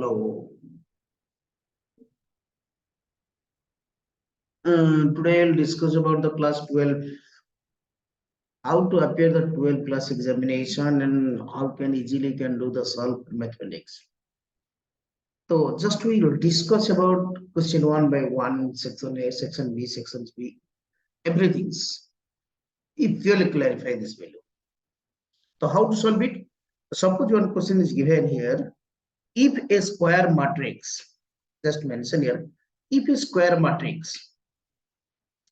Hello. Today I'll discuss about the class 12, how to appear the 12 class examination and how can easily can do the solve mathematics. So just we will discuss about question one by one, section A, section B, section B, everything. If you will clarify this value. So how to solve it? Suppose one question is given here. If a square matrix, just mention here, if a square matrix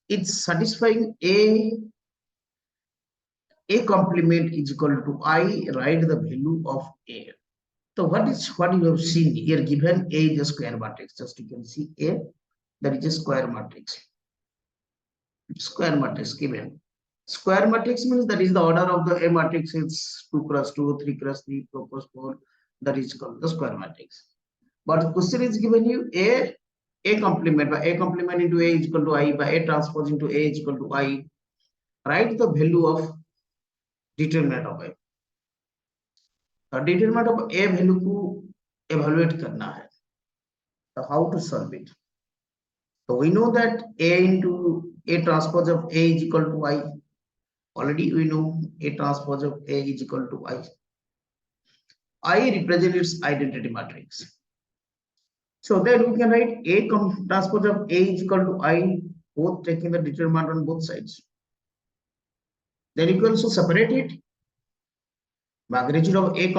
it's satisfying a complement is equal to I, write the value of A. So what you have seen here, given A is a square matrix, just you can see A, that is a square matrix. Square matrix given. Square matrix means that is the order of the A matrix, it's 2 cross 2, 3 cross 3, 4 cross 4, that is called the square matrix. But the question is given you A complement, by A complement into A is equal to I, by A transpose into A is equal to I, write the value of determinant of A. Determinant of A value को evaluate करना है. So how to solve it? So we know that A into A transpose of A is equal to I. Already we know A transpose of A is equal to I. I represents its identity matrix. So then we can write A transpose of A is equal to I, both taking the determinant on both sides. Then you can also separate it. Magnitude of A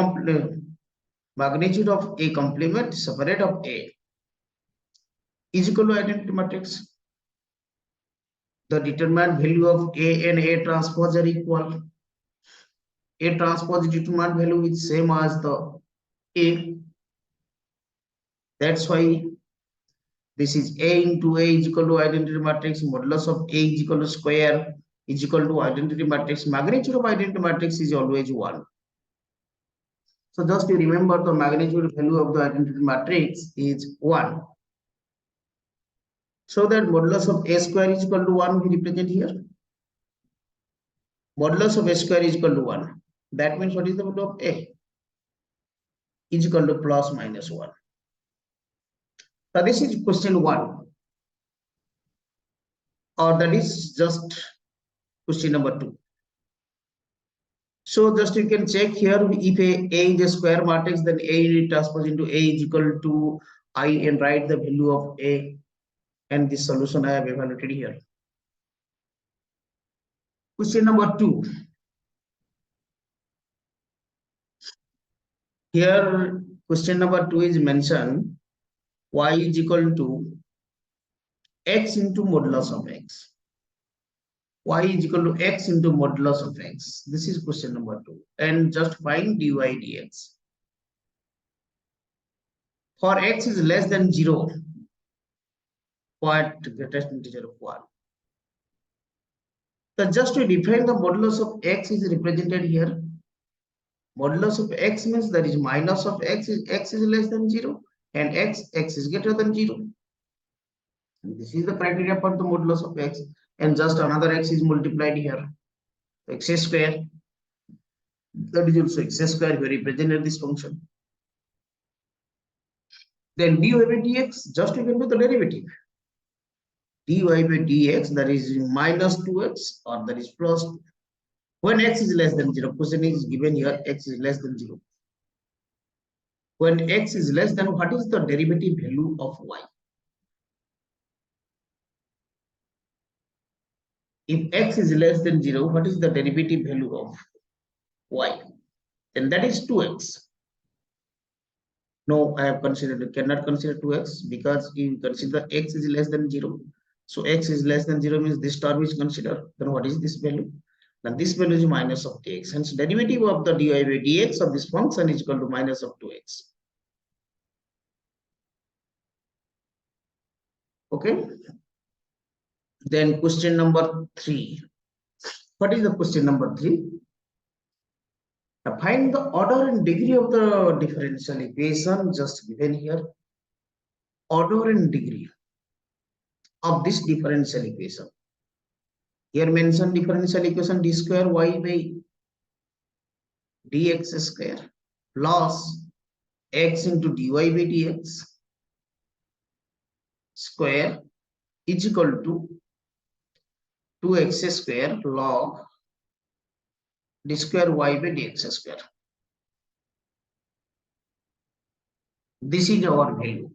complement separate of A is equal to identity matrix. The determinant value of A and A transpose are equal. A transpose determinant value is same as the A. That's why this is A into A is equal to identity matrix. Modulus of A is equal to square is equal to identity matrix. Magnitude of identity matrix is always 1. So just to remember, the magnitude value of the identity matrix is 1. So that modulus of A square is equal to 1 we represent here. Modulus of A square is equal to 1. That means what is the value of A? Is equal to plus minus 1. So this is question 1. Or that is just question number 2. So just you can check here, if A is a square matrix, then A transpose into A is equal to I and write the value of A. And this solution I have evaluated here. Question number 2. Here question number 2 is mentioned y is equal to x into modulus of x. Y is equal to x into modulus of x. This is question number 2. And just find dy dx. For x is less than 0, what greatest integer of 1. So just to define the modulus of x is represented here. Modulus of x means that is minus of x is less than 0 and x is greater than 0. And this is the criteria for the modulus of x, and just another x is multiplied here. X square, that is also x square, we represented this function. Then dy by dx, just you can do the derivative. Dy by dx, that is minus 2x or that is plus 2. When x is less than 0, question is given here, x is less than 0. When x is less than, what is the derivative value of y? If x is less than 0, what is the derivative value of y? Then that is 2x. No, I have considered, cannot consider 2x because you consider x is less than 0. So x is less than 0 means this term is considered. Then what is this value? Then this value is minus of dx. Hence derivative of the dy by dx of this function is equal to minus of 2x. Okay. Then question number 3. What is the question number 3? Now find the order and degree of the differential equation just given here. Order and degree of this differential equation. Here mentioned differential equation d square y by dx square plus x into dy by dx square is equal to 2x square log d square y by dx square. This is our value.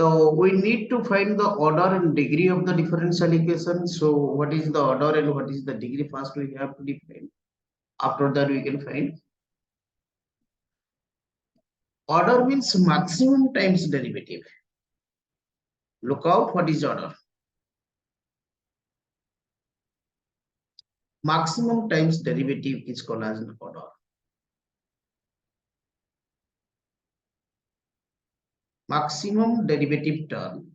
So we need to find the order and degree of the differential equation. So what is the order and what is the degree? First we have to define. After that we can find. Order means maximum times derivative. Look out what is order. Maximum times derivative is called as an order. Maximum derivative term,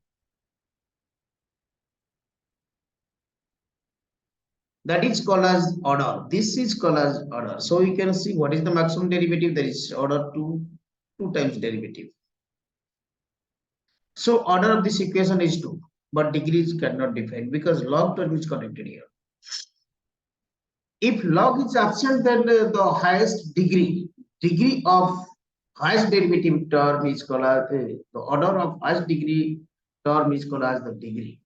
that is called as order. This is called as order. So you can see what is the maximum derivative. That is order 2 times derivative. So order of this equation is 2, but degrees cannot define because log term is connected here. If log is absent, then the highest degree of highest derivative term is called as the order of highest degree term is called as the degree.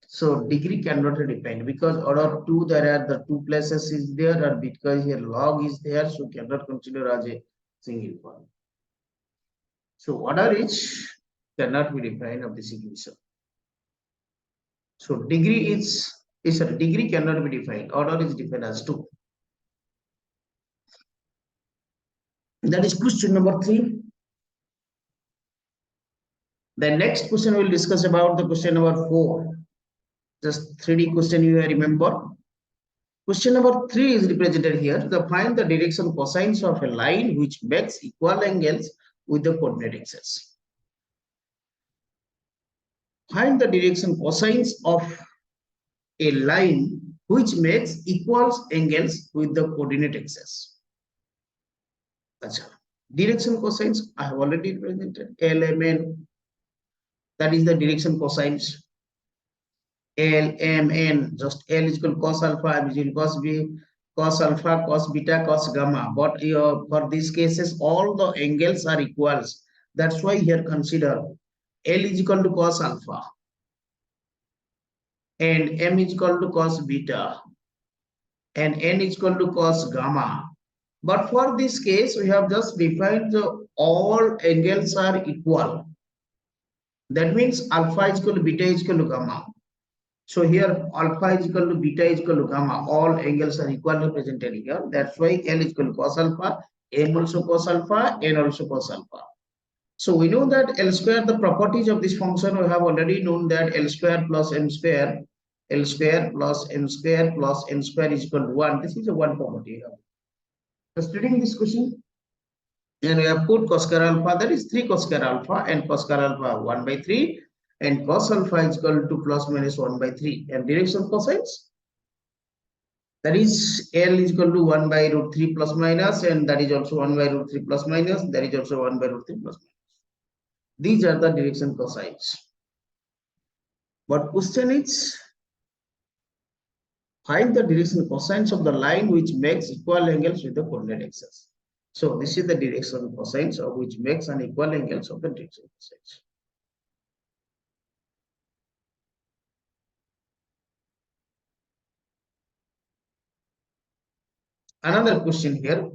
So degree cannot be defined because order 2 there are the 2 places is there, and because here log is there, so cannot consider as a single one. So order is cannot be defined of this equation. So degree is a degree cannot be defined. Order is defined as 2. That is question number 3. The next question we will discuss about the question number 4. Just 3D question you remember. Question number 3 is represented here. Find the direction cosines of a line which makes equal angles with the coordinate axis. Find the direction cosines of a line which makes equal angles with the coordinate axis. Direction cosines I have already represented. LMN, that is the direction cosines. LMN, just L is equal to cos alpha, M is equal to cos B, cos alpha, cos beta, cos gamma. But for these cases, all the angles are equals. That's why here consider L is equal to cos alpha and M is equal to cos beta and N is equal to cos gamma. But for this case, we have just defined the all angles are equal. That means alpha is equal to beta is equal to gamma. So here alpha is equal to beta is equal to gamma. All angles are equally represented here. That's why L is equal to cos alpha, M also cos alpha, N also cos alpha. So we know that L square, the properties of this function, we have already known that L square plus M square, L square plus M square plus N square is equal to 1. This is a 1 property here. Just reading this question. And we have put cos square alpha, that is 3 cos square alpha, and cos square alpha 1 by 3. And cos alpha is equal to plus minus 1 by 3. And direction cosines, that is L is equal to 1 by root 3 plus minus, and that is also 1 by root 3 plus minus, that is also 1 by root 3 plus minus. These are the direction cosines. But question is, find the direction cosines of the line which makes equal angles with the coordinate axis. So this is the direction cosines of which makes an equal angles of the direction cosines. Another question here.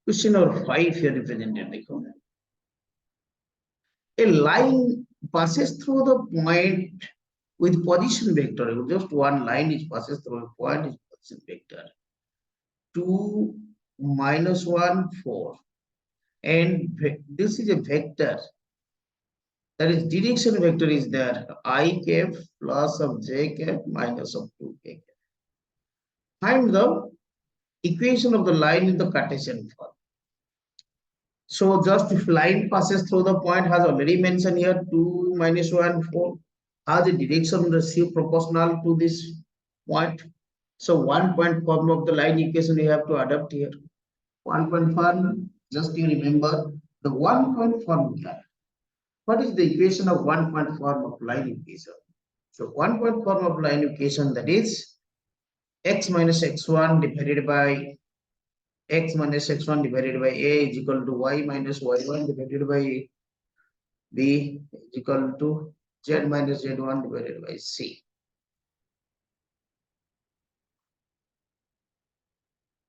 Question number 5 here represented. A line passes through the point with position vector. Just one line is passes through a point is position vector. 2, -1, 4. And this is a vector. That is direction vector is there. I cap plus of j cap minus of 2k cap. Find the equation of the line in the Cartesian form. So just if line passes through the point, has already mentioned here 2, -1, 4, has a direction ratio proportional to this point. So 1 point form of the line equation we have to adopt here. 1 point form, just you remember the 1 point formula. What is the equation of 1 point form of line equation? So 1-point form of line equation, that is x minus x1 divided by x minus x1 divided by a is equal to y minus y1 divided by b is equal to z minus z1 divided by c.